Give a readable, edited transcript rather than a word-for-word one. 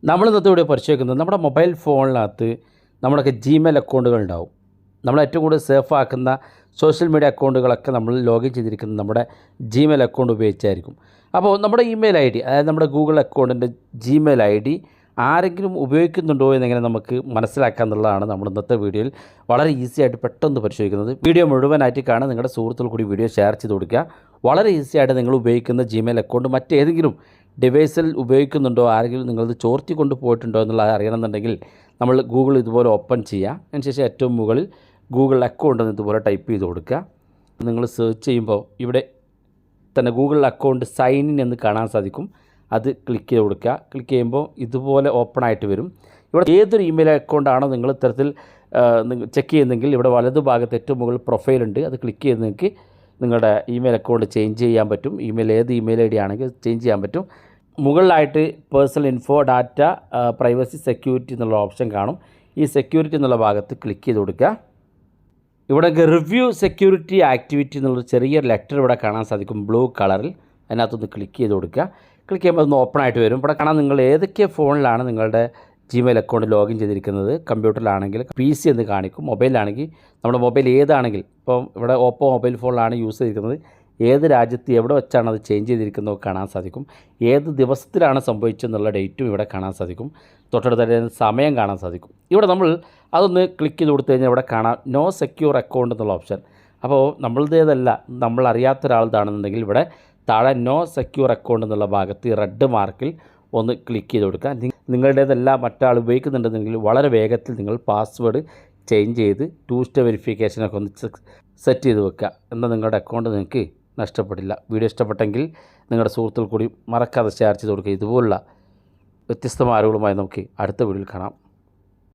നമ്മൾ ഇന്നത്തെ വീഡിയോ പരിശോധിക്കുന്നത് നമ്മുടെ മൊബൈൽ ഫോണിനകത്ത് നമ്മുടെയൊക്കെ ജിമെയിൽ അക്കൗണ്ടുകൾ ഉണ്ടാവും. നമ്മൾ ഏറ്റവും കൂടുതൽ സേഫ് ആക്കുന്ന സോഷ്യൽ മീഡിയ അക്കൗണ്ടുകളൊക്കെ നമ്മൾ ലോഗിൻ ചെയ്തിരിക്കുന്നത് നമ്മുടെ ജിമെയിൽ അക്കൗണ്ട് ഉപയോഗിച്ചായിരിക്കും. അപ്പോൾ നമ്മുടെ ഇമെയിൽ ഐ ഡി, അതായത് നമ്മുടെ ഗൂഗിൾ അക്കൗണ്ടിൻ്റെ ജിമെയിൽ ഐ ഡി ആരെങ്കിലും ഉപയോഗിക്കുന്നുണ്ടോ എന്നെങ്ങനെ നമുക്ക് മനസ്സിലാക്കുക എന്നുള്ളതാണ് നമ്മൾ ഇന്നത്തെ വീഡിയോയിൽ വളരെ ഈസി ആയിട്ട് പെട്ടെന്ന് പരിശോധിക്കുന്നത്. വീഡിയോ മുഴുവനായിട്ട് കാണാൻ നിങ്ങളുടെ സുഹൃത്തുക്കൾ കൂടി വീഡിയോ ഷെയർ ചെയ്ത് കൊടുക്കുക. വളരെ ഈസി ആയിട്ട് നിങ്ങൾ ഉപയോഗിക്കുന്ന ജിമെയിൽ അക്കൗണ്ട് മറ്റേതെങ്കിലും ഡിവൈസിൽ ഉപയോഗിക്കുന്നുണ്ടോ, ആരെങ്കിലും നിങ്ങളത് ചോർത്തി കൊണ്ട് പോയിട്ടുണ്ടോ എന്നുള്ളത് അറിയണമെന്നുണ്ടെങ്കിൽ നമ്മൾ ഗൂഗിൾ ഇതുപോലെ ഓപ്പൺ ചെയ്യുക. അതിനുശേഷം ഏറ്റവും മുകളിൽ ഗൂഗിൾ അക്കൗണ്ട് എന്ന് ഇതുപോലെ ടൈപ്പ് ചെയ്ത് കൊടുക്കുക. നിങ്ങൾ സെർച്ച് ചെയ്യുമ്പോൾ ഇവിടെ തന്നെ ഗൂഗിൾ അക്കൗണ്ട് സൈൻ ഇൻ എന്ന് കാണാൻ സാധിക്കും. അത് ക്ലിക്ക് ചെയ്ത് കൊടുക്കുക. ക്ലിക്ക് ചെയ്യുമ്പോൾ ഇതുപോലെ ഓപ്പൺ ആയിട്ട് വരും. ഇവിടെ ഏതൊരു ഇമെയിൽ അക്കൗണ്ടാണോ നിങ്ങൾ ഇത്തരത്തിൽ ചെക്ക് ചെയ്യുന്നെങ്കിൽ ഇവിടെ വലതു ഭാഗത്ത് ഏറ്റവും മുകളിൽ പ്രൊഫൈലുണ്ട്. അത് ക്ലിക്ക് ചെയ്ത് നിങ്ങൾക്ക് നിങ്ങളുടെ ഇമെയിൽ അക്കൗണ്ട് ചേഞ്ച് ചെയ്യാൻ പറ്റും. ഏത് ഇമെയിൽ ഐ ഡി ആണെങ്കിൽ ചേഞ്ച് ചെയ്യാൻ പറ്റും. മുകളിലായിട്ട് personal info, data, privacy, security എന്നുള്ള ഓപ്ഷൻ കാണും. ഈ സെക്യൂരിറ്റി എന്നുള്ള ഭാഗത്ത് ക്ലിക്ക് ചെയ്ത് കൊടുക്കുക. ഇവിടെ റിവ്യൂ സെക്യൂരിറ്റി ആക്ടിവിറ്റി എന്നുള്ളൊരു ചെറിയൊരു ലെറ്റർ ഇവിടെ കാണാൻ സാധിക്കും ബ്ലൂ കളറിൽ. അതിനകത്തൊന്ന് ക്ലിക്ക് ചെയ്ത് കൊടുക്കുക. ക്ലിക്ക് ചെയ്യുമ്പോൾ ഒന്ന് ഓപ്പൺ ആയിട്ട് വരും. ഇവിടെ കാണാൻ നിങ്ങൾ ഏതൊക്കെ ഫോണിലാണ് നിങ്ങളുടെ ജിമെയിൽ അക്കൗണ്ട് ലോഗിൻ ചെയ്തിരിക്കുന്നത്. കമ്പ്യൂട്ടറിലാണെങ്കിൽ PC എന്ന് കാണിക്കും. മൊബൈലിലാണെങ്കിൽ നമ്മുടെ മൊബൈൽ ഏതാണെങ്കിൽ, ഇപ്പോൾ ഇവിടെ ഓപ്പോ മൊബൈൽ ഫോണിലാണ് യൂസ് ചെയ്തിരിക്കുന്നത്, ഏത് രാജ്യത്ത് എവിടെ വെച്ചാണ് അത് ചേഞ്ച് ചെയ്തിരിക്കുന്നത് കാണാൻ സാധിക്കും. ഏത് ദിവസത്തിലാണ് സംഭവിച്ചതെന്നുള്ള ഡേറ്റും ഇവിടെ കാണാൻ സാധിക്കും. തൊട്ടടുത്ത സമയം കാണാൻ സാധിക്കും. ഇവിടെ നമ്മൾ അതൊന്ന് ക്ലിക്ക് ചെയ്ത് കൊടുത്തു കഴിഞ്ഞാൽ ഇവിടെ കാണാം നോ സെക്യൂർ അക്കൗണ്ട് എന്നുള്ള ഓപ്ഷൻ. അപ്പോൾ നമ്മളുടേതല്ല, നമ്മൾ അറിയാത്ത ഒരാളുതാണെന്നുണ്ടെങ്കിൽ ഇവിടെ താഴെ നോ സെക്യൂർ അക്കൗണ്ട് എന്നുള്ള ഭാഗത്ത് റെഡ് മാർക്കിൽ ഒന്ന് ക്ലിക്ക് ചെയ്ത് കൊടുക്കുക. നിങ്ങളുടേതല്ല മറ്റാൾ ഉപയോഗിക്കുന്നുണ്ടെങ്കിൽ വളരെ വേഗത്തിൽ നിങ്ങൾ പാസ്വേഡ് ചേഞ്ച് ചെയ്ത് 2 സ്റ്റെപ്പ് വെരിഫിക്കേഷനൊക്കെ ഒന്ന് സെറ്റ് ചെയ്ത് വെക്കുക. എന്നാൽ നിങ്ങളുടെ അക്കൗണ്ട് നിങ്ങൾക്ക് നഷ്ടപ്പെടില്ല. വീഡിയോ ഇഷ്ടപ്പെട്ടെങ്കിൽ നിങ്ങളുടെ സുഹൃത്തുക്കൾ കൂടി മറക്കാതെ ഷെയർ ചെയ്ത് കൊടുക്കുക. ഇതുപോലുള്ള വ്യത്യസ്തമായ അറിവുകളുമായി നമുക്ക് അടുത്ത വീഡിയോയിൽ കാണാം.